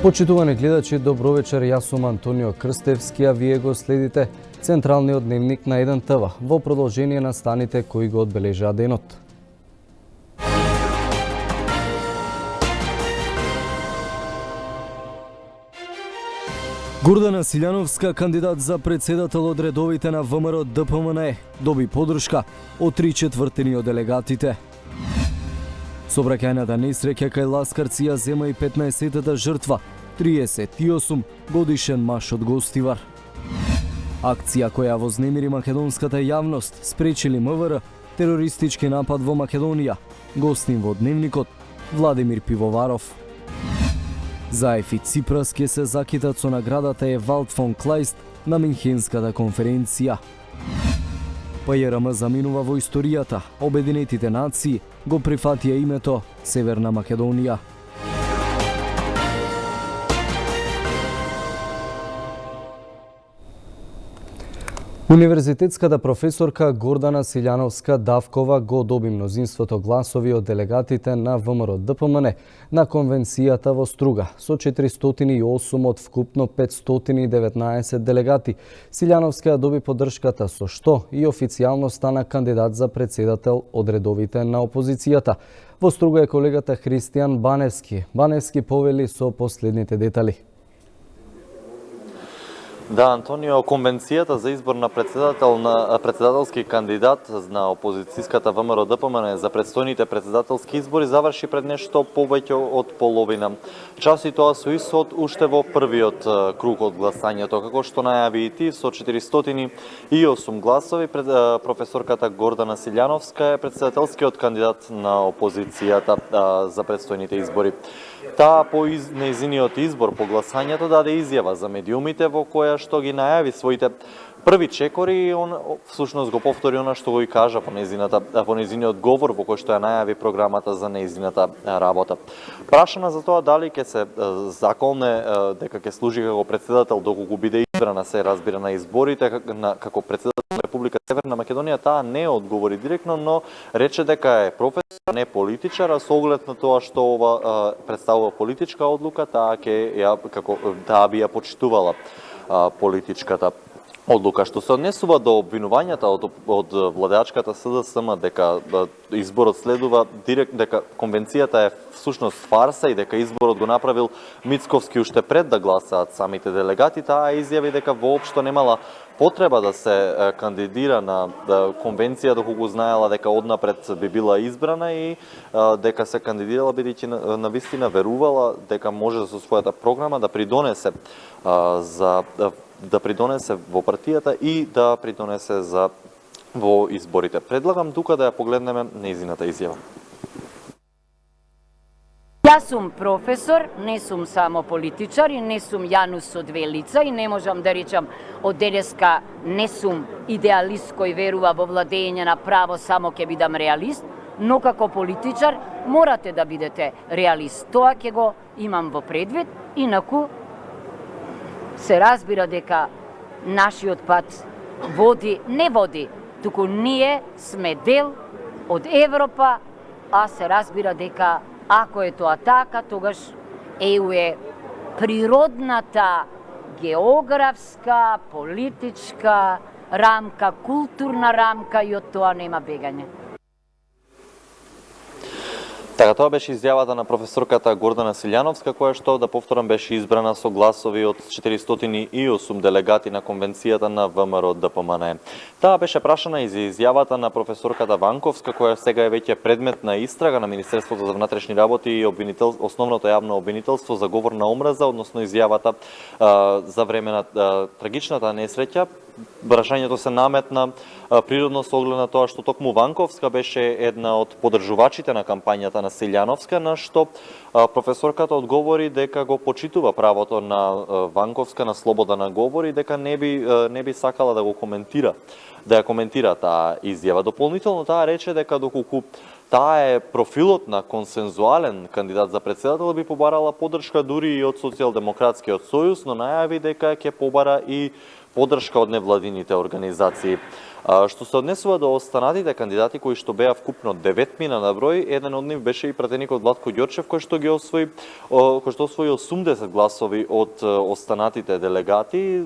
Почитувани гледачи, добро вечер, јас сум Антонио Крстевски, а вие го следите Централниот дневник на 1 ТВ во продолжение на станите кои го одбележаа денот. Гордана Силјановска, кандидат за председател од редовите на ВМРО ДПМНЕ, доби подршка од 3/4 од делегатите. Собраќајната несреќа кај ласкарци ја зема и 15-тата жртва, 38 годишен маж од Гостивар. Акција која вознемири македонската јавност, спречили МВР терористички напад во Македонија. Гостин во дневникот Владимир Пивоваров. Заев и Ципрас ке се закитат со наградата Евалд фон Клајст на Минхенската конференција. ПЈРМ заминува во историјата, Обединетите нации го прифатија името Северна Македонија. Универзитетската професорка Гордана Силјановска-Давкова го доби мнозинството гласови од делегатите на ВМРО ДПМНЕ на конвенцијата во Струга со 408 од вкупно 519 делегати. Силјановска доби поддршката со што и официјално стана кандидат за председател од редовите на опозицијата. Во Струга е колегата Христијан Баневски. Баневски повели со последните детали. Да, Антонио, конвенцијата за избор на председателски кандидат на опозицијската ВМРО ДПМНЕ за предстојните председателски избори заврши пред нешто повеќе од половина. Час и тоа со исход уште во првиот круг од гласањето, како што најави и ти, со 408 гласови професорката Гордана Силјановска е председателскиот кандидат на опозицијата за предстојните избори. Таа по нејзиниот избор по гласањето даде изјава за медиумите во која што ги најави своите први чекори и он всушност го повтори она што го и кажа по нејзиниот говор во кој што ја најави програмата за нејзината работа. Прашана за тоа дали ќе се законе дека ќе служи како председател доколку биде избрана, се разбира, на изборите како председател на Република Северна Македонија, таа не одговори директно, но рече дека е професор, не политичар, а со оглед на тоа што ова представува политичка одлука, таа би ја почитувала политичката одлука. Што се однесува до обвинувањата од владеачката СДСМ дека изборот следува дека конвенцијата е всушност фарса и дека изборот го направил Мицковски уште пред да гласаат самите делегати, таа изјави дека воопшто немала потреба да се кандидира на конвенција доколку знаела дека однапред би била избрана и дека се кандидирала бидејќи навистина верувала дека може со својата програма да придонесе во партијата и да придонесе во изборите. Предлагам тука да ја погледнеме нејзината изјава. Јас сум професор, не сум само политичар и не сум Јанус со две лица и не можам да речам од денеска не сум идеалист кој верува во владење на право, само ќе бидам реалист, но како политичар морате да бидете реалист. Тоа ќе го имам во предвид, инаку се разбира дека нашиот пат не води, туку ние сме дел од Европа, а се разбира дека ако е тоа така, тогаш ЕУ е природната географска, политичка рамка, културна рамка и од тоа нема бегање. Така, тоа беше изјавата на професорката Гордана Силјановска, која што, да повторам, беше избрана со гласови од 408 делегати на конвенцијата на ВМРО ДПМНЕ. Таа беше прашана и за изјавата на професорката Ванковска, која сега е веќе предмет на истрага на Министерството за внатрешни работи и основното јавно обвинителство за говор на омраза, односно изјавата за време на трагичната несреќа. Прашањето се наметна природно со оглед на тоа што токму Ванковска беше една од поддржувачите на кампањата на Силјановска, на што професорката одговори дека го почитува правото на Ванковска на слобода на говор и дека не би сакала да ја коментира таа изјава. Дополнително таа рече дека доколку таа е профилот на консензуален кандидат за председател, би побарала поддршка дури и од Социјалдемократскиот сојуз, но најави дека ќе побара и поддршка од невладините организации. Што се однесува до останатите кандидати кои што беа вкупно 9 на број, еден од нив беше и пратеникот Владко Ѓорчев кој што освои 80 гласови од останатите делегати.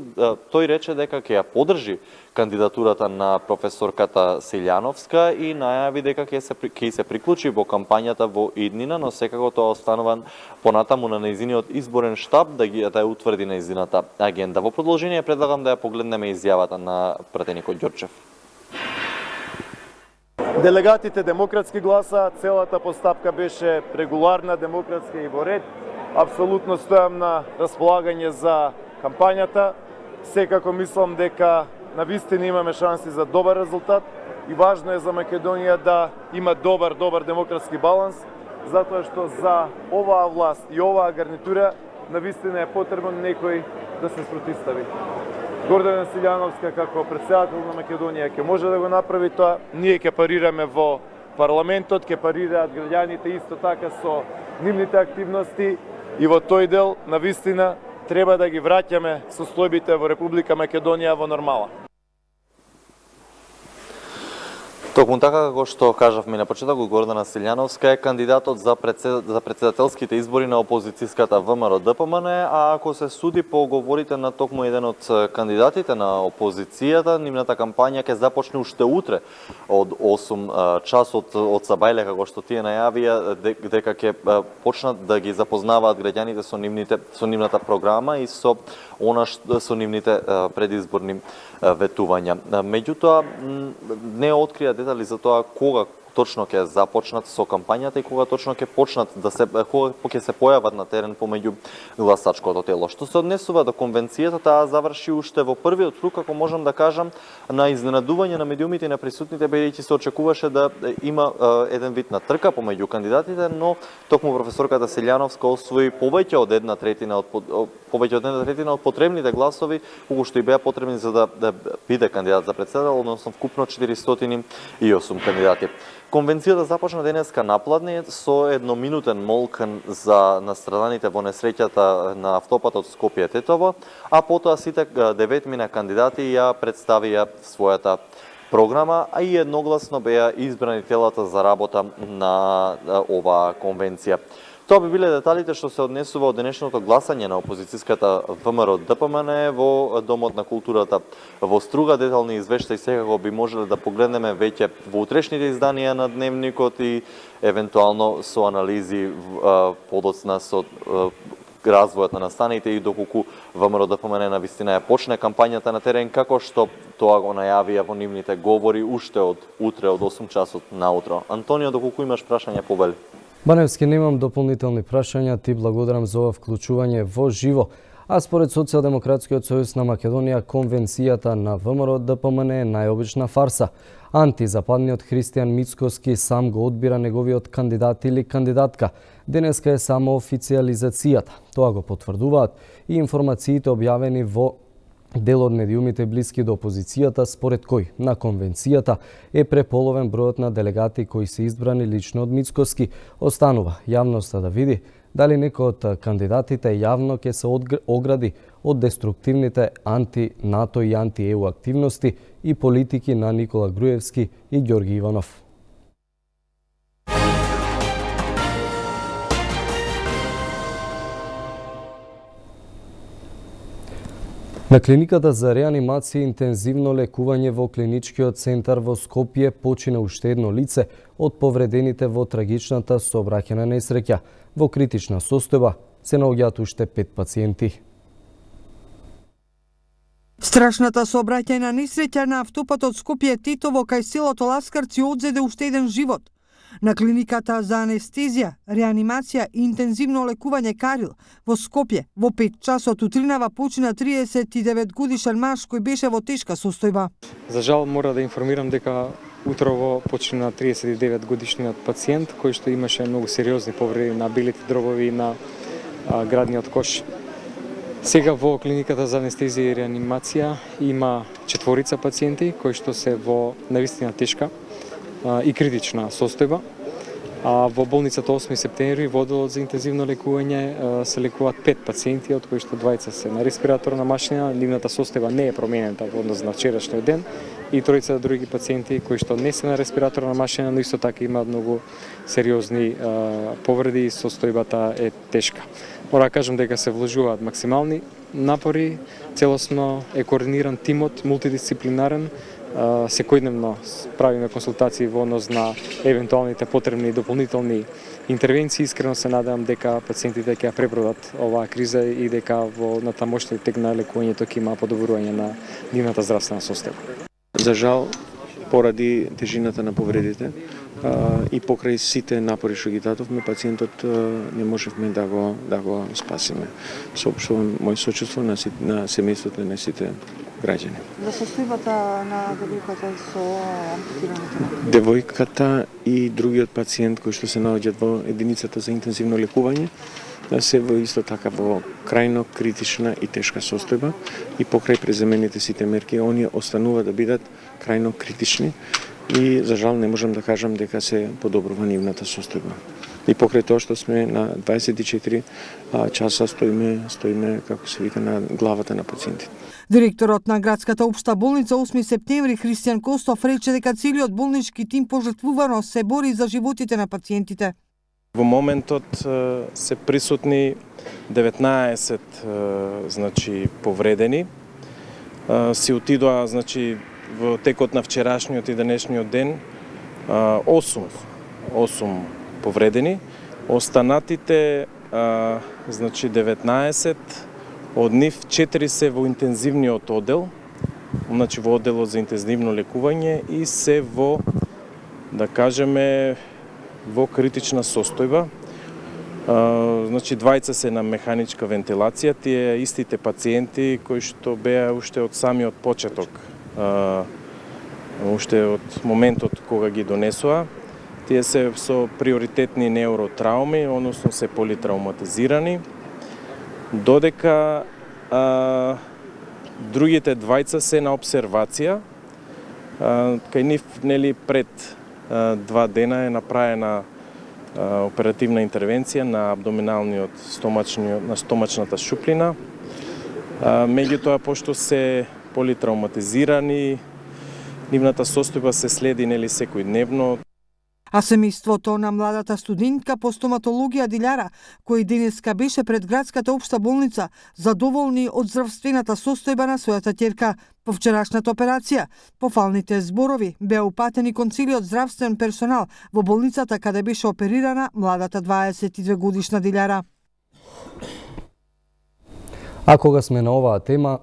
Тој рече дека ќе ја поддржи кандидатурата на професорката Силјановска и најави дека ќе се приклучи во кампањата во иднина, но секако тоа останува понатаму на нејзиниот изборен штаб да ја утврди нејзината агенда. Во продолжение предлагам да ја погледнеме изјавата на пратеникот Ѓорчев. Делегатите демократски гласа, целата постапка беше регуларна, демократска и во ред. Апсолутно стојам на располагање за кампањата. Секако мислам дека навистина имаме шанси за добар резултат и важно е за Македонија да има добар демократски баланс, затоа што за оваа власт и оваа гарнитура навистина е потребно некој да се спротивстави. Гордана Силјановска како претседател на Македонија ќе може да го направи тоа. Ние ќе парираме во парламентот, ќе парираат граѓаните исто така со нивните активности и во тој дел навистина треба да ги враќаме состојбите во Република Македонија во нормала. Токму така како што кажавме на почетокот, Гордана Силјановска е кандидатот за претседателските избори на опозицијската ВМРО-ДПМН, а ако се суди по говорите на токму еден од кандидатите на опозицијата, нивната кампања ќе започне уште утре од 8 часот од Сабајле, како што тие најавија дека ќе почнат да ги запознаваат граѓаните со нивната програма и со нивните предизборни ветувања. Меѓутоа не открија детали за тоа кога точно ќе започнат со кампањата и кога точно ќе почнат кога ќе се појават на терен помеѓу гласачкото тело. Што се однесува до конвенцијата, таа заврши уште во првиот круг, ако можам да кажам, на изненадување на медиумите и на присутните, бидејќи се очекуваше да има еден вид на трка помеѓу кандидатите, но токму професорката Силјановска освои повеќе од една третина од потребните гласови, колку што и беа потребни за да биде кандидат за претседател, односно вкупно 408 кандидати. Конвенцијата започна денеска напладне со едноминутен молк за настраданите во несреќата на автопатот Скопје-Тетово, а потоа сите 9 кандидати ја представија својата програма, а и едногласно беа избрани телата за работа на оваа конвенција. Тоа би биле деталите што се однесува од денешното гласање на опозицијската ВМРО-ДПМН во Домот на културата во Струга. Детални извештаи секако би можеле да погледнеме веќе во утрешните изданија на Дневникот и евентуално со анализи подоцна со развојот на настаните и доколку ВМРО-ДПМН навистина ја почне кампањата на терен, како што тоа го најавија во нивните говори уште од утре од 8 часот наутро. Антонио, доколку имаш прашања, побели. Баневски, немам дополнителни прашања, ти благодарам за ова вклучување во живо. А според Социјалдемократскиот сојуз на Македонија, конвенцијата на ВМРО-ДПМН е најобична фарса. Антизападниот Христијан Мицкоски сам го одбира неговиот кандидат или кандидатка. Денеска е само официјализацијата. Тоа го потврдуваат и информациите објавени во дел од медиумите блиски до опозицијата, според кој на конвенцијата е преполовен бројот на делегати кои се избрани лично од Мицкоски. Останува јавноста да види дали некој од кандидатите јавно ќе се огради од деструктивните анти-НАТО и анти-ЕУ активности и политики на Никола Груевски и Ѓорги Иванов. На клиниката за реанимација и интензивно лекување во клиничкиот центар во Скопје почина уште едно лице од повредените во трагичната сообраќајна несреќа. Во критична состојба се наоѓаат уште 5 пациенти. Страшната сообраќајна несреќа на автопатот Скопје-Тетово кај селото Ласкарци одзеде уште еден живот. На клиниката за анестезија, реанимација и интензивно лекување Карил во Скопје во 5 часот утринава почина 39 годишен маж кој беше во тешка состојба. За жал мора да информирам дека утрово почина 39 годишниот пациент кој што имаше многу сериозни повреди на белите дробови и на градниот кош. Сега во клиниката за анестезија и реанимација има 4 пациенти кои што се во навистина тешка и критична состојба. А во болницата 8 септември во одделот за интензивно лекување се лекуваат 5 пациенти, од кои што двајца се на респираторна машина, нивната состојба не е променета во однос на вчерашниот ден, и тројца други пациенти кои што не се на респираторна машина, но исто така имаат многу сериозни повреди и состојбата е тешка. Мора да кажам дека се вложуваат максимални напори, целосно е координиран тимот, мултидисциплинарен. Секојдневно правиме консултации во однос на евентуалните потребни дополнителни интервенции. Искрено се надевам дека пациентите ќе ја пребродат оваа криза и дека во натамошниот тек на лекувањето ќе има подобрување на нивната здравствена состојба. За жал, поради тежината на повредите и покрај сите напори што ги дадовме, пациентот не можевме да го спасиме. Соопштувам мој сочувство на семејството на сите граѓани. За состојбата на девојката со ампутираните? Девојката и другиот пациент кој што се наоѓаат во единицата за интензивно лекување се во исто така во крајно критична и тешка состојба и покрај преземените сите мерки, оние останува да бидат крајно критични и за жал не можам да кажам дека се подобрува нивната состојба. И покрај тоа што сме на 24 часа стоиме како се вика на главата на пациентите. Директорот на градската општа болница 8 септември Христијан Костов рече дека целиот болнички тим пожртвувано се бори за животите на пациентите. Во моментот се присутни 19 повредени. Си отидоа во текот на вчерашниот и денешниот ден 8 повредени. Останатите 19, од нив 4 се во интензивниот оддел, во одделот за интензивно лекување и се во, да кажеме, во критична состојба. Двајца се на механичка вентилација, тие истите пациенти кои што беа уште од самиот почеток, уште од моментот кога ги донесоа. Тие се со приоритетни неуротрауми, односно се политрауматизирани, додека другите двајца се на обсервација. Кај нив пред 2 дена е направена оперативна интервенција на абдоминалниот на стомачната шуплина. Меѓутоа, пошто се политрауматизирани, нивната состојба се следи секојдневно. А семејството на младата студентка по стоматологија Диљара, кој денеска беше пред градската општа болница, задоволни од здравствената состојба на својата ќерка по вчерашната операција. Пофалните зборови беа упатени кон целиот здравствен персонал во болницата каде беше оперирана младата 22 годишна Диљара. А кога сме на оваа тема,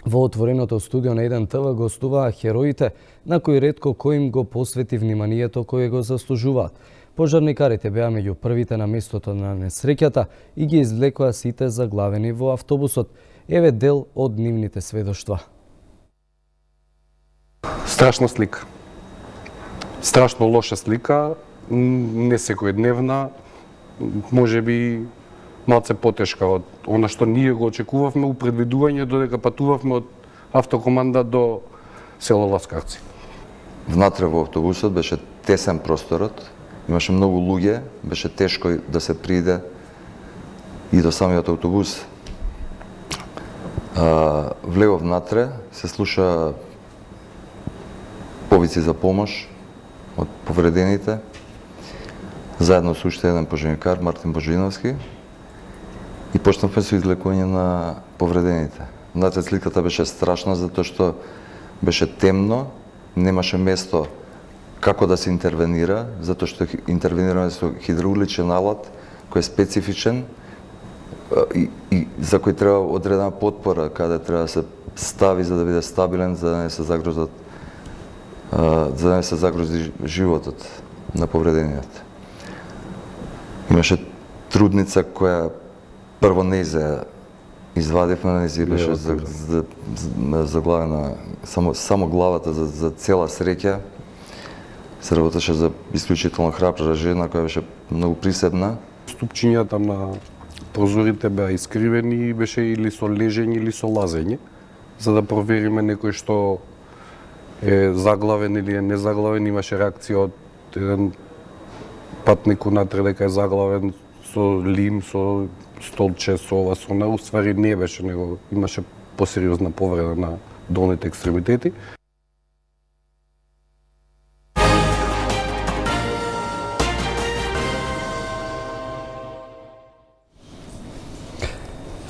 во отвореното студио на 1 ТВ гостуваа хероите на кои ретко кој им го посвети вниманието кое го заслужуваат. Пожарникарите беа меѓу првите на местото на несреќата и ги извлекоа сите заглавени во автобусот. Еве дел од нивните сведоштва. Страшна слика. Страшно лоша слика, не секојдневна, можеби малце потешка од она што ние го очекувавме у предвидување додека патувавме од автокоманда до село Ласкарци. Внатре во автобусот беше тесен просторот, имаше многу луѓе, беше тешко да се приде и до самиот автобус. Влево внатре се слуша повици за помош од повредените, заедно со уште еден пожарникар, Мартин Божиновски, и почнавме со излекување на повредените. Внатре сликата беше страшна затоа што беше темно, немаше место како да се интервенира, затоа што интервенираме со хидравличен алат кој е специфичен и за кој треба одредена потпора каде треба да се стави за да биде стабилен, за да не се загрози животот на повредениот. Имаше трудница која прво не извадивме, не беше заглавена само главата за цела среќа. Се работеше за исклучително храбра жена која беше многу присебна. Ступчињата на прозорите беа искривени и беше или со лежење или со лазење, за да провериме некој што е заглавен или е незаглавен. Имаше реакција од еден патник унатре дека е заглавен со лим, со столче, со ова, со она, уствари не беше, него имаше посериозна повреда на долните екстремитети.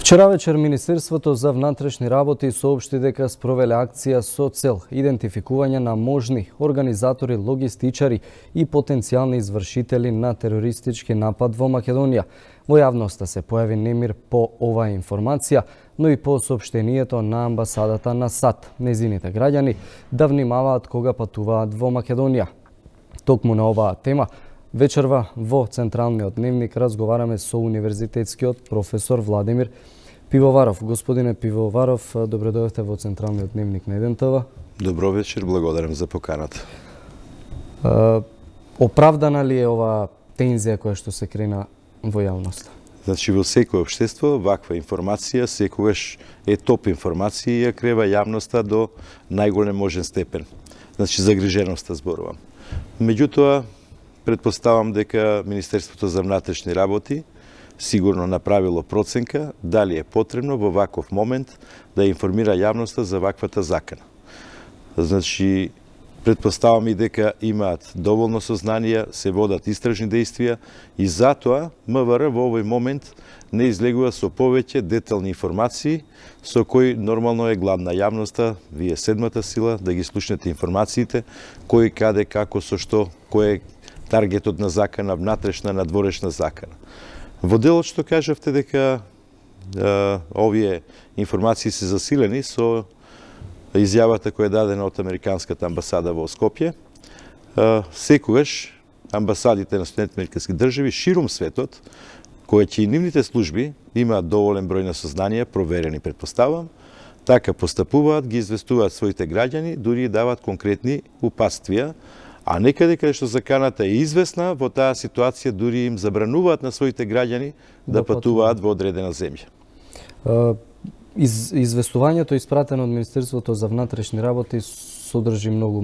Вчера вечер Министерството за внатрешни работи соопшти дека спровеле акција со цел идентификување на можни организатори, логистичари и потенцијални извршители на терористички напад во Македонија. Во јавноста се појави немир по оваа информација, но и по соопштението на амбасадата на САД. Незините граѓани да внимаваат кога патуваат во Македонија. Токму на оваа тема вечерва во Централниот дневник разговараме со универзитетскиот професор Владимир Пивоваров. Господине Пивоваров, добро дојдовте во Централниот дневник на 1 ТВ. Добро вечер, благодарам за поканата. Оправдана ли е ова тензија која што се крена во јавноста? Значи, во секој општество, ваква информација секогаш е топ информација и ја крева јавноста до најголем можен степен. Значи, загриженоста зборувам. Меѓутоа, предпоставам дека Министерството за внатрешни работи сигурно направило проценка дали е потребно во ваков момент да информира јавноста за ваквата закана. Значи, предпоставам и дека имаат доволно сознанија, се водат истражни действија и затоа МВР во овој момент не излегува со повеќе детални информации со кои нормално е гладна јавноста, вие седмата сила, да ги слушнете информациите, кој, каде, како, со што, кој е таргетот на закана, внатрешна, надворешна закана. Во делот што кажавте дека овие информации се засилени со изјавата која е дадена од Американската амбасада во Скопје, секогаш амбасадите на Соединетите американски држави ширум светот, кои ќе и нивните служби имаат доволен број на сознанија, проверени предпоставам, така постапуваат, ги известуваат своите граѓани, дури и даваат конкретни упатствија, а некаде каде што заканата е известна, во таа ситуација дури им забрануваат на своите граѓани да патуваат во одредена земја. Известувањето испратено од Министерството за внатрешни работи содржи многу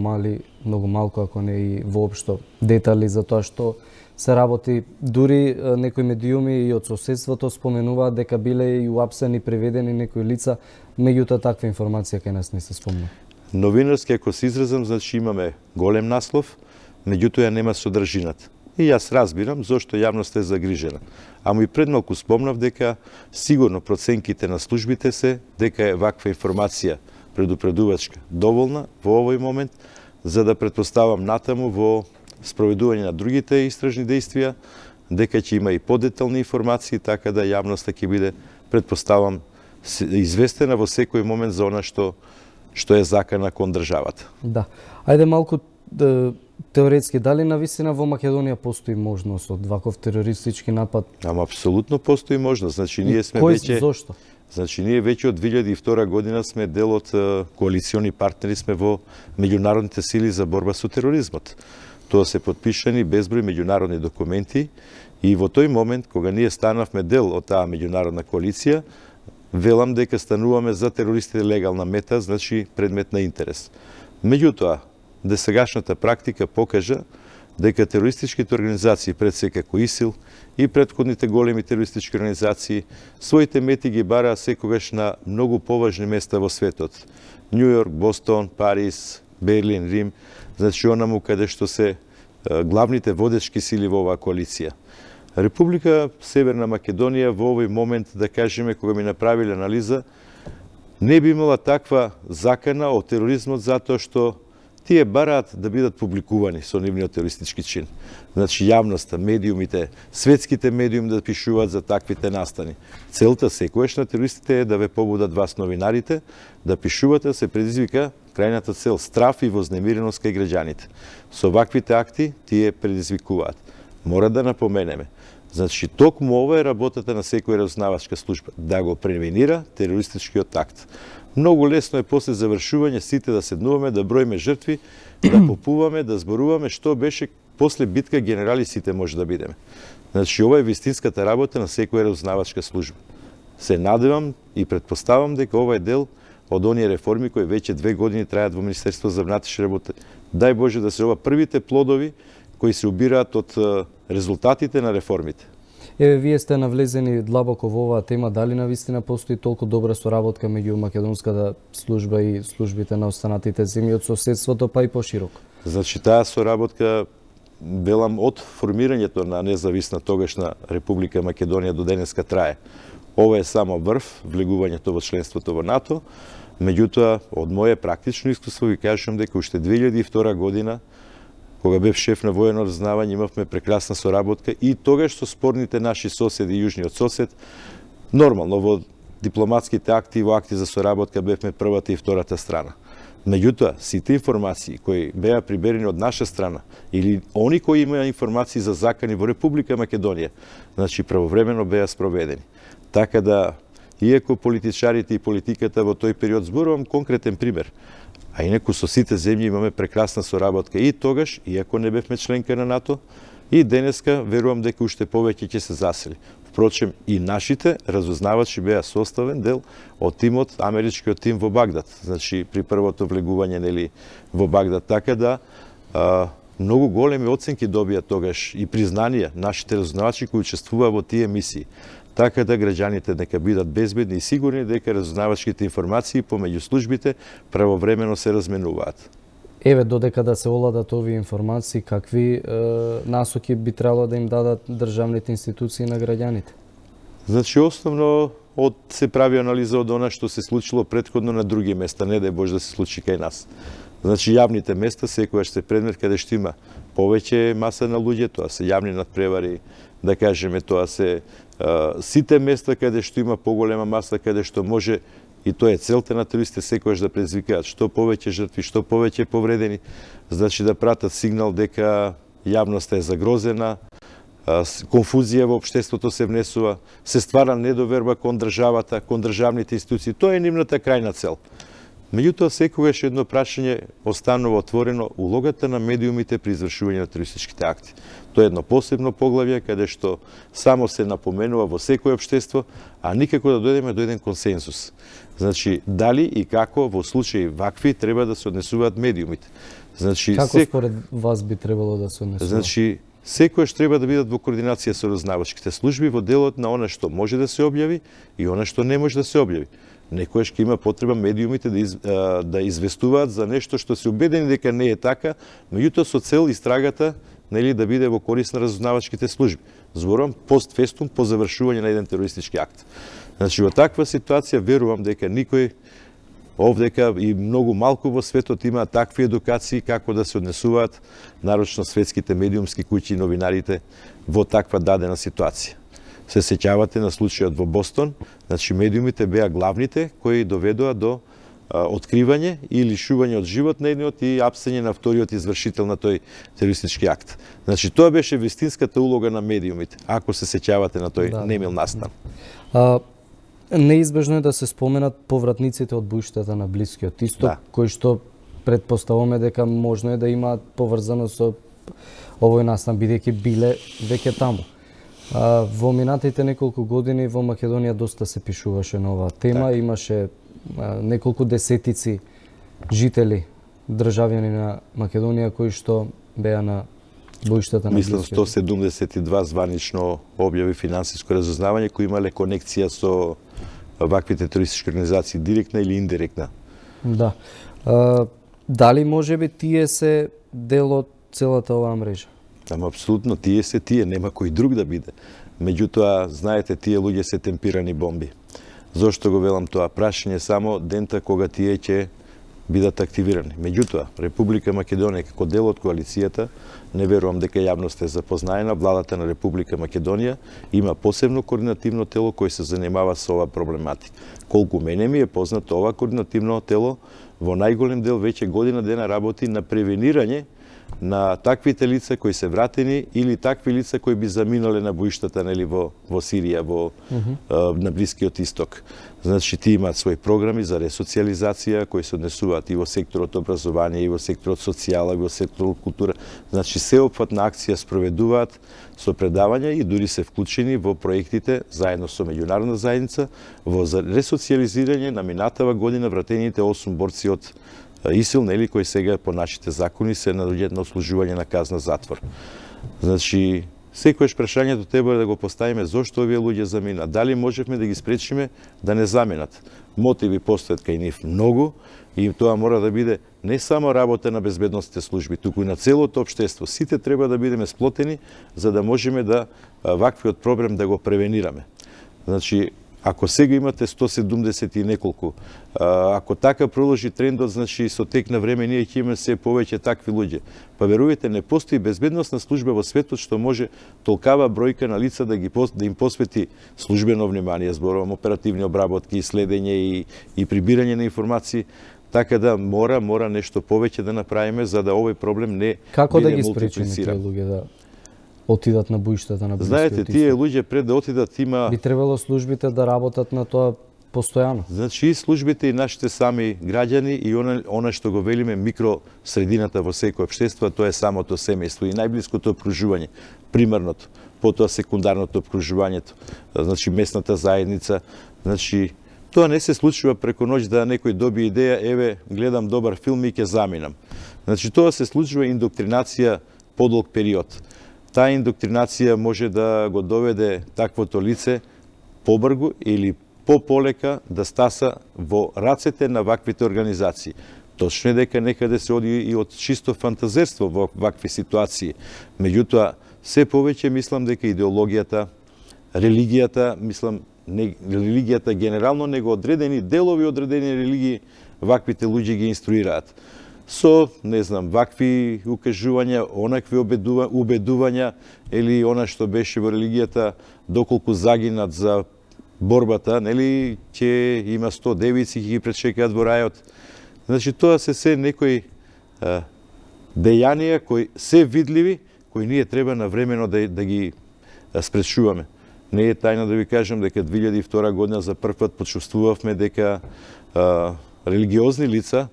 малку, ако не и воопшто детали за тоа што се работи. Дури некои медиуми и од соседството споменуваат дека биле и уапсени, преведени некои лица, меѓутоа таква информација кај нас не се спомна. Новинарски, ако се изразам, значи имаме голем наслов, меѓутоа нема содржината. И јас разбирам зошто јавноста е загрижена. Ама и пред малку спомнав дека сигурно проценките на службите се дека е ваква информација предупредувачка доволна во овој момент, за да предпоставам натаму во спроведување на другите истражни действија, дека ќе има и подетални информации, така да јавноста ќе биде, предпоставам, известена во секој момент за она што е закана кон државата. Да. Ајде малку теоретски, дали навистина во Македонија постои можност од ваков терористички напад? Ама апсолутно постои можност. Значи ние сме веќе зошто? Значи ние веќе од 2002 година сме дел од коалициони партнери сме во меѓународните сили за борба со тероризмот. Тоа се подпишани безброј меѓународни документи и во тој момент кога ние станавме дел од таа меѓународна коалиција, велам дека стануваме за терористите легална мета, значи предмет на интерес. Меѓутоа, досегашната практика покажа дека терористичките организации, пред се како ИСИЛ и претходните големи терористички организации, своите мети ги бараа секогаш на многу поважни места во светот. Њу Йорк, Бостон, Париз, Берлин, Рим, значи онаму каде што се главните водечки сили во оваа коалиција. Република Северна Македонија во овој момент, да кажеме, кога ми направиле анализа, не би имала таква закана од тероризмот затоа што тие бараат да бидат публикувани со нивниот терористички чин. Значи јавноста, медиумите, светските медиуми да пишуваат за таквите настани. Целта секојаш на терористите е да ве побудат вас новинарите, да пишувате, се предизвика крајната цел страф и вознемиреност кај граѓаните. Со ваквите акти тие предизвикуваат. Мора да напоменеме. Значи, токму ова е работата на секоја разузнавачка служба, да го превенира терористичкиот акт. Многу лесно е после завршување сите да седнуваме, да броиме жртви, да попуваме, да зборуваме што беше после битка генерали сите може да бидеме. Значи, ова е вистинската работа на секоја разузнавачка служба. Се надевам и предпоставам дека ова е дел од оние реформи кои веќе 2 години трајат во Министерството за внатрешни работи. Дај Боже да се ова првите плодови кои се убираат од резултатите на реформите. Еве, вие сте навлезени длабоко во оваа тема, дали навистина постои толку добра соработка меѓу македонската служба и службите на останатите земји од соседството, па и пошироко? Значи, таа соработка, велам, од формирањето на независна тогашна Република Македонија до денеска трае. Ова е само врв, влегувањето во членството во НАТО. Меѓутоа, од моје практично искуство ви кажам дека уште 2002 година, кога бев шеф на воено разузнавање, имавме прекрасна соработка и тогаш со спорните наши соседи, јужниот сосед, нормално во дипломатските акти и во акти за соработка бевме првата и втората страна. Меѓутоа, сите информации кои беа приберени од наша страна или они кои имаа информации за закани во Република Македонија, значи правовремено беа спроведени. Така да, иако политичарите и политиката во тој период, зборувам конкретен пример, а инаку со сите земји имаме прекрасна соработка и тогаш, иако не бевме членка на НАТО, и денеска верувам дека уште повеќе ќе се засили. Впрочем, и нашите разузнавачи беа составен дел од тимот, америчкиот тим во Багдад, значи при првото влегување нели во Багдад, така да многу големи оценки добија тогаш и признанија нашите разузнавачи кои учествуваа во тие мисии. Така да граѓаните нека бидат безбедни и сигурни дека разузнавачките информации помеѓу службите правовремено се разменуваат. Еве, додека да се оладат овие информации, какви насоки би требало да им дадат државните институции на граѓаните? Значи, основно се прави анализа од она што се случило претходно на други места, не дај Боже да се случи кај нас. Значи, јавните места секогаш се предмет каде што има повеќе маса на луѓе, тоа се јавни надпревари, да кажеме, тоа се сите места каде што има поголема маса, каде што може, и тоа е целта на терористите, секогаш да предизвикаат што повеќе жртви, што повеќе повредени, значи да пратат сигнал дека јавноста е загрозена, конфузија во општеството се внесува, се ствара недоверба кон државата, кон државните институции. Тоа е нивната крајна цел. Меѓутоа, секогаш едно прашање останува отворено: улогата на медиумите при извршување на терористичките акти. Тоа е едно посебно поглавје каде што само се напоменува во секој општество, а никако да дојдеме до еден консензус. Значи, дали и како во случаи вакви треба да се однесуваат медиумите. Значи, како според вас би требало да се однесува? Значи, секојаш треба да бидат во координација со разузнавачките служби во делот на она што може да се објави и она што не може да се објави. Некојаш ќе има потреба медиумите да известуваат за нешто што се убедени дека не е така, меѓутоа со цел истрагата нели да биде во корист на разузнавачките служби. Зборувам постфестум, по завршување на еден терористички акт. Значи, во таква ситуација верувам дека никој овдека и многу малку во светот има такви едукации како да се однесуваат нарочно светските медиумски куќи и новинарите во таква дадена ситуација. Се сеќавате на случајот во Бостон, значи медиумите беа главните кои доведоа до откривање и лишување од живот на едниот и апсење на вториот извршител на тој терористички акт. Значи, тоа беше вистинската улога на медиумите, ако се сеќавате на тој немил настан. Неизбежно е да се споменат повратниците од боиштата на Блискиот Исток, кои што предпоставуваме дека можно е да имаат поврзано со овој настан, бидејќи биле веќе таму. Во минатите неколку години во Македонија доста се пишуваше на оваа тема, имаше неколку десетици жители, државјани на Македонија кои што беа на боиштата на Блискиот. Мислам 172 званично објави финансиско разузнавање кои имале конекција со ваквите терористички организации, директна или индиректна. Да. Дали можеби тие се дел од целата оваа мрежа? Ама апсолутно тие се тие, нема кој друг да биде. Меѓутоа, знаете, тие луѓе се темпирани бомби. Зошто го велам тоа? Прашање само дента кога тие ќе бидат активирани. Меѓутоа, Република Македонија како дел од коалицијата, не верувам дека јавноста е запознаена, владата на Република Македонија има посебно координативно тело кој се занимава со оваа проблематика. Колку мене ми е познато, ова координативно тело во најголем дел веќе година дена работи на превенирање на таквите лица кои се вратени или такви лица кои би заминале на боиштата нели во Сирија, на Блискиот Исток. Значи, тие имаат своји програми за ресоциализација кои се однесуваат и во секторот образование, и во секторот социјала, и во секторот култура. Значи, сеопфатна акција спроведуваат со предавања и дури се вклучени во проектите заедно со меѓународна заедница во ресоциализирање на минатава година вратените 8 борци од ИСИЛ, нели, кои сега по нашите закони се наоѓаат на ослужување на казна затвор. Значи, секојаш прашањето треба да го поставиме зошто овие луѓе замина, дали можевме да ги спречиме да не заминат. Мотиви постојат кај нив многу и тоа мора да биде не само работа на безбедносните служби, туку и на целото општество. Сите треба да бидеме сплотени за да можеме да ваквиот проблем да го превенираме. Значи, ако сега имате 170 и неколку, ако така продолжи трендот, значи со тек на време ние ќе имаме се повеќе такви луѓе. Па верувате, не постои безбедносна служба во светот што може толкава бројка на лица да им посвети службено внимание, зборувам оперативни обработки, следење и прибирање на информации. Така да мора нешто повеќе да направиме за да овој проблем не Како да биде ги спречиме тие мултиплициран. луѓе да отидат на боиштата на Блискиот Знаете, Исток? тие луѓе пред да отидат има... Би требало службите да работат на тоа постојано. Значи и службите и нашите сами граѓани и она што го велиме микросредината во секој општество, тоа е самото семејство и најблиското обкружување, примарното, потоа секундарното обкружувањето, значи местната заедница, значи тоа не се случува преку ноќ да некој доби идеја, еве гледам добар филм и ќе заминам. Значи тоа се случува индоктринација подолг период. Таа индоктринација може да го доведе таквото лице побргу или полека да стаса во рацете на ваквите организации. Точно е дека некаде се оди и од чисто фантазерство во вакви ситуации. Меѓутоа, се повеќе мислам дека идеологијата, религијата, мислам, не религијата генерално, него одредени делови одредени религии ваквите луѓе ги инструираат. Со, не знам, вакви укажувања, онакви убедувања или она што беше во религијата, доколку загинат за борбата, нели, ќе има 100 девици ќе ги пречекаат во рајот. Значи, тоа се некои дејанија кои се видливи, кои ние треба навремено да ги спречуваме. Не е тајна да ви кажам дека 2002 година за прв пат почувствувавме дека религиозни лица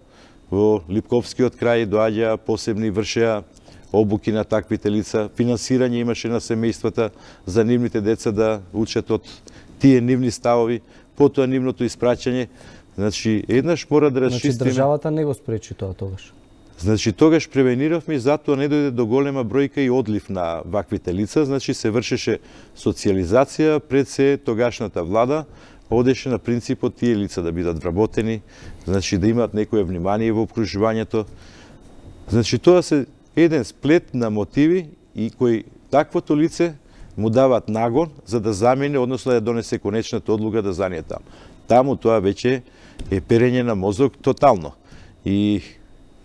во Липковскиот крај доаѓа посебни вршеа обуки на таквите лица, финансирање имаше на семејствата за нивните деца да учат од тие нивни ставови, потоа нивното испраќање. Значи, еднаш мора да расчистиме. Значи, државата не го спречи тоа тогаш. Значи, тогаш превениравме и затоа не дојде до голема бројка и одлив на ваквите лица. Значи, се вршеше социјализација пред се тогашната влада, одеше на принципот тие лица да бидат вработени, значи да имаат некое внимание во обкружувањето. Значи, тоа се еден сплет на мотиви и кои таквото лице му дават нагон за да замине, односно да донесе конечната одлука да зание таму. Таму тоа веќе е перење на мозок тотално. И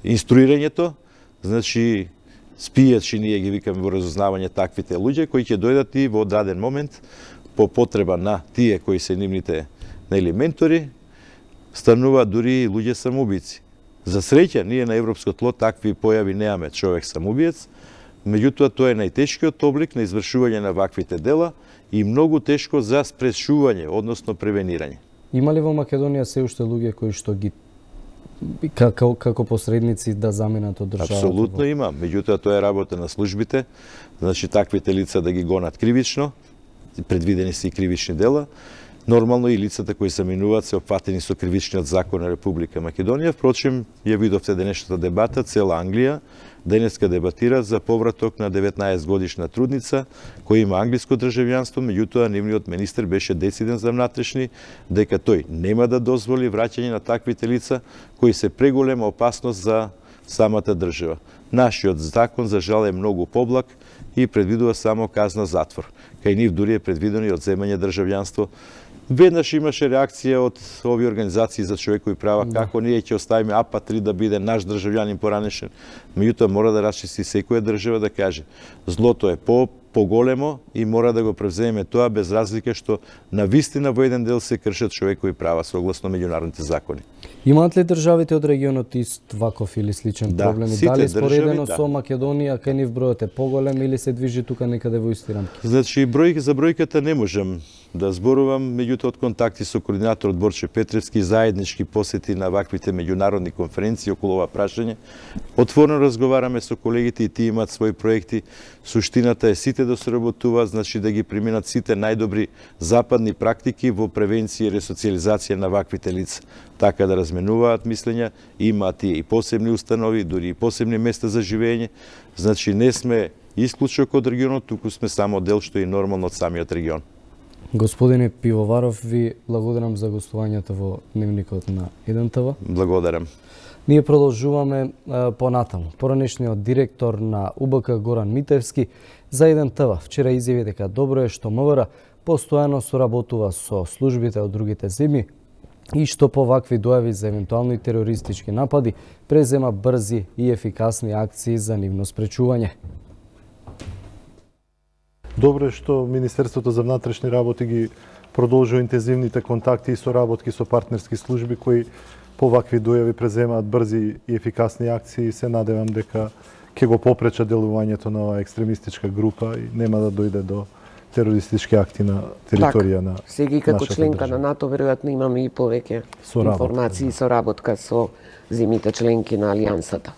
инструирањето, значи спијачи ние ги викаме во разузнавање таквите луѓе кои ќе дојдат и во даден момент по потреба на тие кои се нивните ментори, стануваат дури и луѓе самоубици. За среќа, ние на европско тло такви појави немаме човек самоубиец, меѓутоа тоа е најтешкиот облик на извршување на ваквите дела и многу тешко за спречување, односно превенирање. Има ли во Македонија се уште луѓе кои што ги како посредници да заминат од државата? Апсолутно има, меѓутоа тоа е работа на службите, значи таквите лица да ги гонат кривично, предвидени се и кривични дела. Нормално и лицата кои заминуваат се опфатени со кривичниот закон на Република Македонија. Впрочем, ја видовте денешната дебата, цела Англија денеска дебатира за повраток на 19 годишна трудница која има англиско државјанство, меѓутоа нивниот министер беше дециден за внатрешни дека тој нема да дозволи враќање на таквите лица кои се преголема опасност за самата држава. Нашиот закон за жал е многу поблаг и предвидува само казна затвор. Кај нив дури е предвидено и одземање државјанство. Веднаш имаше реакција од овие организации за човекови права, како ние ќе оставиме апатрид да биде наш државјанин поранешен. Меѓутоа мора да расчисти секоја држава да каже злото е поголемо и мора да го превземе тоа без разлика што навистина во еден дел се кршат човекови права согласно меѓународните закони. Имаат ли државите од регионот ист ваков или сличен проблем? Дали споредено со Македонија кај нив бројот е поголем или се движи тука некаде во исти рамки? Значи за бројката не можам да зборувам, меѓутоа од контакти со координаторот Борче Петревски заеднички посети на ваквите меѓународни конференции околу ова прашање. Отворено разговараме со колегите и тие имаат своји проекти. Суштината е сите да соработуваат, значи да ги приминат сите најдобри западни практики во превенција и ресоциализација на ваквите лица. така да разменуваат мислења, имаат тие и посебни установи, дури и посебни места за живење. Значи не сме исклучок од регионот, туку сме само дел што е нормално од самиот регион. Господине Пивоваров, ви благодарам за гостувањето во Дневникот на 1ТВ. Благодарам. Ние продолжуваме понатаму. Поранешниот директор на УБК Горан Митевски за 1ТВ вчера изјави дека добро е што МВР постојано соработува со службите од другите земји и што по вакви дојави за евентуални терористички напади презема брзи и ефикасни акции за нивно спречување. Добро е што Министерството за внатрешни работи ги продолжува интензивните контакти и соработки со партнерски служби кои по вакви дојави преземаат брзи и ефикасни акции и се надевам дека ќе го попречат делувањето на оваа екстремистичка група и нема да дојде до терористички акти на територија на сега и како нашата членка држава. на НАТО веројатно имаме и повеќе Соработка, информации и соработка со земјите членки на Алијансата.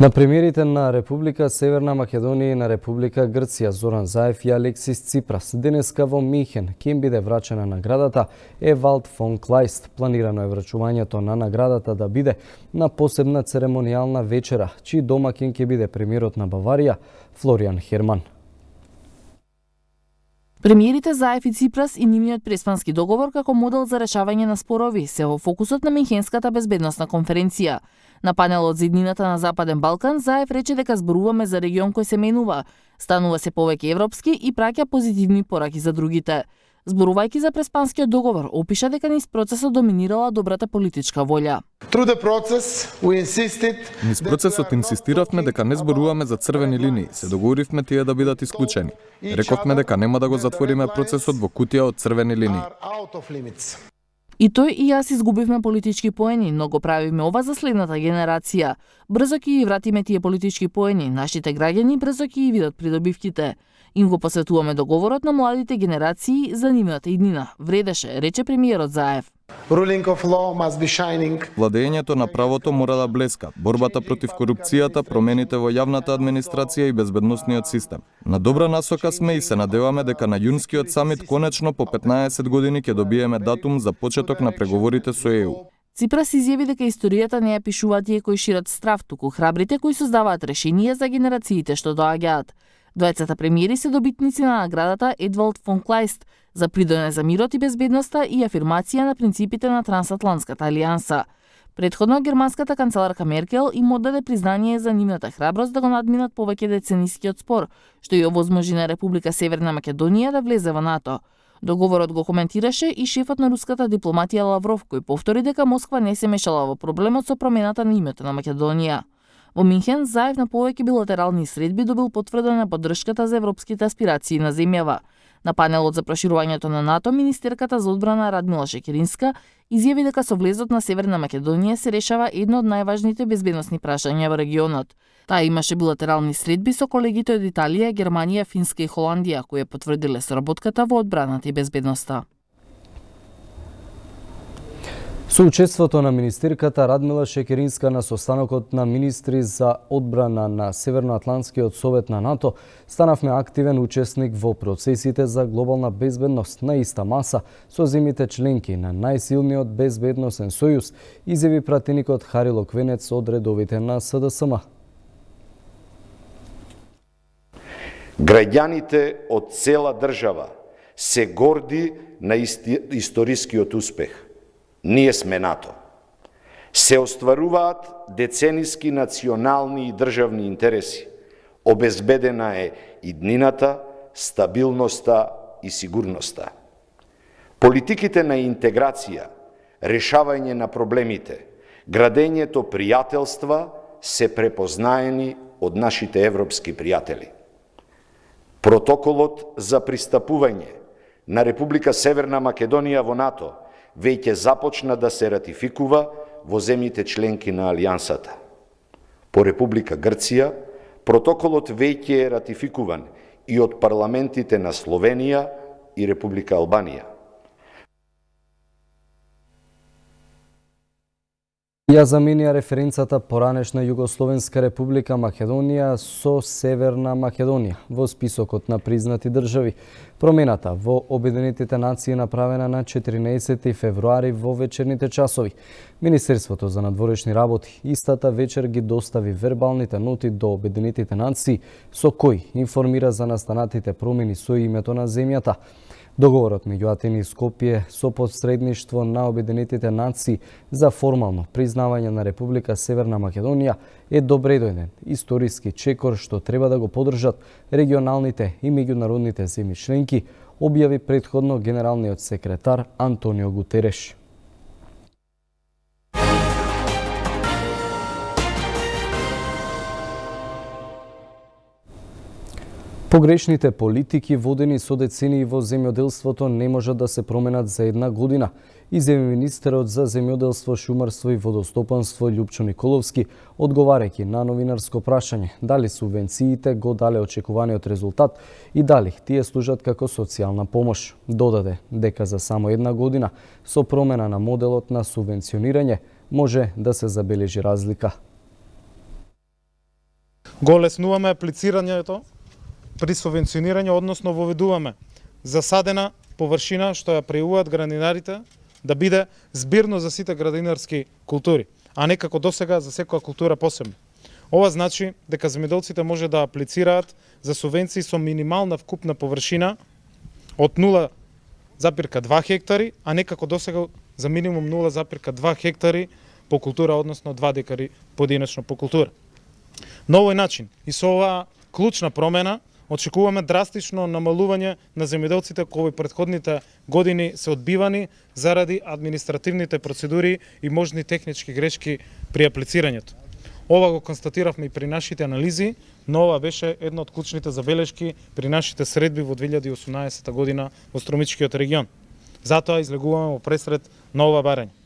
На премиерите на Република Северна Македонија и на Република Грција Зоран Заев и Алексис Ципрас денеска во Минхен ќе им биде врачена наградата Евалд фон Клајст. Планирано е врачувањето на наградата да биде на посебна церемонијална вечера, чиј домакин ќе биде премиерот на Баварија Флориан Херман. Премиерите Заев и Ципрас и нивниот преспански договор како модел за решавање на спорови се во фокусот на Минхенската безбедносна конференција. На панелот за иднината на Западен Балкан, Заев рече дека зборуваме за регион кој се менува, станува се повеќе европски и праќа позитивни пораки за другите. Зборувајќи за преспанскиот договор, опиша дека низ процесот доминирала добрата политичка волја. Низ процесот инсистиравме дека не зборуваме за црвени линии, се договоривме тие да бидат исклучени. Рековме дека нема да го затвориме процесот во кутија од црвени линии. И тој и јас изгубивме политички поени, но го правиме ова за следната генерација. Брзо ќе ги вратиме тие политички поени, нашите граѓани брзо ќе ги видат придобивките. Им го посветуваме договорот на младите генерации за нивната иднина. Вредеше, рече премиерот Заев. Владењето на правото мора да блеска, борбата против корупцијата, промените во јавната администрација и безбедносниот систем. На добра насока сме и се надеваме дека на јунскиот самит конечно по 15 години ќе добиеме датум за почеток на преговорите со ЕУ. Ципрас изјави дека историјата не ја пишуваат тие кои шират страв, туку храбрите кои создаваат решенија за генерациите што доаѓаат. Двајцата премиери се добитници на наградата Евалд фон Клајст за придонес за мирот и безбедноста и афирмација на принципите на трансатлантската алијанса. Претходно германската канцеларка Меркел им оддаде признание за нивната храброст да го надминат повеќе деценискиот спор, што ја овозможи на Република Северна Македонија да влезе во НАТО. Договорот го коментираше и шефот на руската дипломатија Лавров, кој повтори дека Москва не се мешала во проблемот со промената на името на Македонија. Во Минхен, Заев на повеќе билатерални средби добил потврда на поддршката за европските аспирации на земјава. На панелот за проширувањето на НАТО, министерката за одбрана Радмила Шекеринска изјави дека со влезот на Северна Македонија се решава едно од најважните безбедносни прашања во регионот. Таа имаше билатерални средби со колегите од Италија, Германија, Финска и Холандија, кои потврдиле соработката во одбраната и безбедноста. Со учеството на министерката Радмила Шекеринска на состанокот на министри за одбрана на Северноатлантскиот совет на НАТО, станавме активен учесник во процесите за глобална безбедност на иста маса со земјите членки на најсилниот безбедносен сојуз, изјави пратеникот Харило Квенец од редовите на СДСМ. Граѓаните од цела држава се горди на историскиот успех. Ние сме НАТО. Се остваруваат децениски национални и државни интереси. Обезбедена е иднината, стабилноста и сигурноста. Политиките на интеграција, решавање на проблемите, градењето пријателства се препознаени од нашите европски пријатели. Протоколот за пристапување на Република Северна Македонија во НАТО веќе започна да се ратификува во земјите членки на Алијансата. По Република Грција, протоколот веќе е ратификуван и од парламентите на Словенија и Република Албанија. Ја заменија референцата поранешна Југословенска република Македонија со Северна Македонија во списокот на признати држави. Промената во Обединетите нации е направена на 14 февруари во вечерните часови. Министерството за надворешни работи истата вечер ги достави вербалните ноти до Обединетите нации со кои информира за настанатите промени со името на земјата. Договорот меѓу Атини и Скопје со посредништво на Обединетите нации за формално признавање на Република Северна Македонија е добредојден историски чекор што треба да го поддржат регионалните и меѓународните земји членки, објави претходно генералниот секретар Антонио Гутереш. Погрешните политики водени со децении во земјоделството не можат да се променат за една година, изјави министерот за земјоделство, шумарство и водостопанство Љупчо Николовски, одговарајќи на новинарско прашање дали субвенциите го дале очекуваниот резултат и дали тие служат како социјална помош. Додаде дека за само една година со промена на моделот на субвенционирање може да се забележи разлика. Го леснуваме аплицирањето при субвенционирање, односно воведуваме засадена површина што ја прејуваат градинарите да биде збирно за сите градинарски култури, а не како досега за секоја култура посебно. Ова значи дека земјоделците може да аплицираат за субвенции со минимална вкупна површина од 0,2 хектари, а не како досега за минимум 0,2 хектари по култура, односно 2 декари поединечно по култура. На овој начин и со оваа клучна промена очекуваме драстично намалување на земјоделците кои претходните години се одбивани заради административните процедури и можни технички грешки при аплицирањето. Ова го констатиравме и при нашите анализи, но ова беше една од клучните забелешки при нашите средби во 2018 година во Струмичкиот регион. Затоа излегуваме во пресред на ова барање.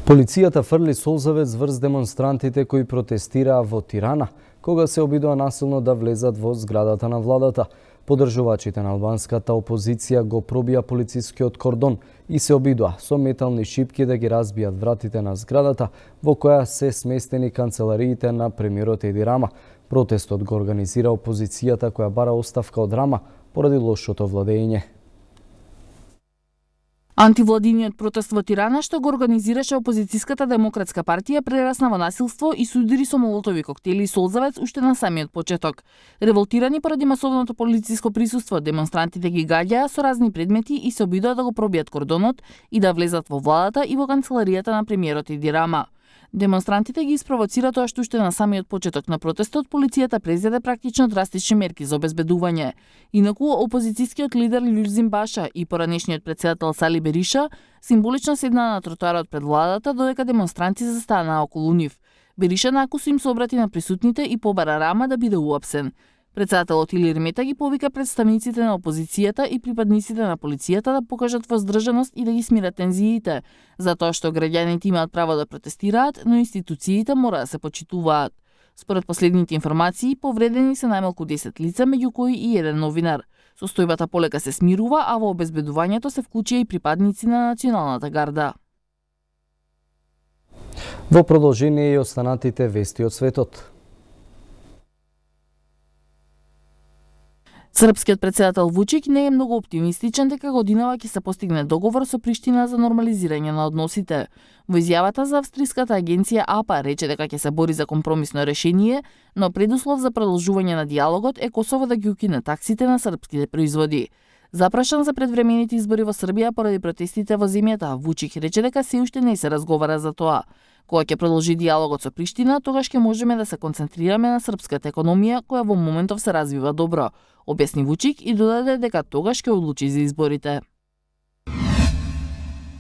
Полицијата фрли солзавец врз демонстрантите кои протестираа во Тирана, кога се обидоа насилно да влезат во зградата на владата. Поддржувачите на албанската опозиција го пробија полицискиот кордон и се обидоа со метални шипки да ги разбијат вратите на зградата во која се сместени канцелариите на премиерот Еди Рама. Протестот го организира опозицијата која бара оставка од Рама поради лошото владење. Антивладиниот протест во Тирана што го организираше опозицијската демократска партија прерасна во насилство и судири со молотови коктели и солзавец уште на самиот почеток. Револтирани поради масовното полициско присуство, демонстрантите ги гаѓаа со разни предмети и се обидоа да го пробијат кордонот и да влезат во владата и во канцеларијата на премиерот Еди Рама. Демонстрантите ги испровоцира тоа што уште на самиот почеток на протестот полицијата презеде практично драстични мерки за обезбедување. Инаку опозицијскиот лидер Љузим Баша и поранешниот председател Сали Бериша символично седнаа на тротоарот пред владата додека демонстранти застанаа околу нив. Бериша накусу им се обрати на присутните и побара Рама да биде уапсен. Председателот Илир Мета ги повика представниците на опозицијата и припадниците на полицијата да покажат воздржаност и да ги смират тензиите, затоа што граѓаните имаат право да протестираат, но институциите мора да се почитуваат. Според последните информации, повредени се најмалку 10 лица, меѓу кои и еден новинар. Состојбата полека се смирува, а во обезбедувањето се вклучија и припадници на Националната гарда. Во продолжение и останатите вести од светот. Српскиот председател Вучик не е многу оптимистичен дека годинава ќе се постигне договор со Приштина за нормализирање на односите. Во изјавата за австриската агенција АПА рече дека ќе се бори за компромисно решение, но предуслов за продолжување на диалогот е Косово да ги укине таксите на српските производи. Запрашан за предвремените избори во Србија поради протестите во земјата, Вучик рече дека се уште не се разговара за тоа. Кога ќе продолжи диалогот со Приштина, тогаш ќе можеме да се концентрираме на српската економија, која во моментов се развива добро, објасни Вучик и додаде дека тогаш ќе одлучи за изборите.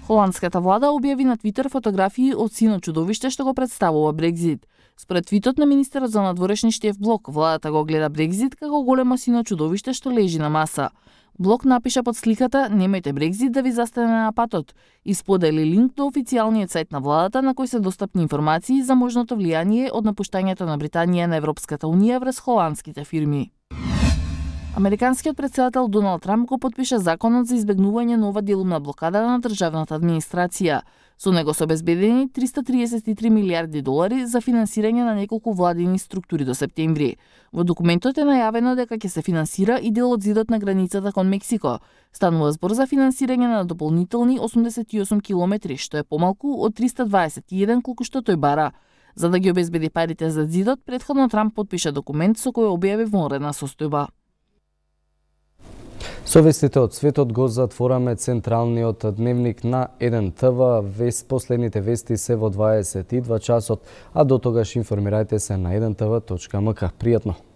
Холандската влада објави на Твитер фотографии од сино чудовиште што го представува Брекзит. Според твитот на министерот за надворешни Штеф Блок, владата го гледа Брекзит како големо сино чудовиште што лежи на маса. Блок напиша под сликата "Немојте Брекзит да ви застане на патот" и сподели линк до официјалниот сајт на владата на кој се достапни информации за можното влијание од напуштањето на Британија на Европската унија врз холандските фирми. Американскиот председател Доналд Трамп го потпиша законот за избегнување нова делумна блокада на државната администрација. Со него се обезбедени 333 милиарди долари за финансирање на неколку владини структури до септември. Во документот е најавено дека ќе се финансира и дел од зидот на границата кон Мексико. Станува збор за финансирање на дополнителни 88 километри, што е помалку од 321 колку што тој бара. За да ги обезбеди парите за зидот, претходно Трамп потпиша документ со кој објави вонредна состојба. Со вестите од светот го затвораме централниот дневник на 1 ТВ. Последните вести се во 22 часот, а до тогаш информирајте се на 1tv.mk. Пријатно!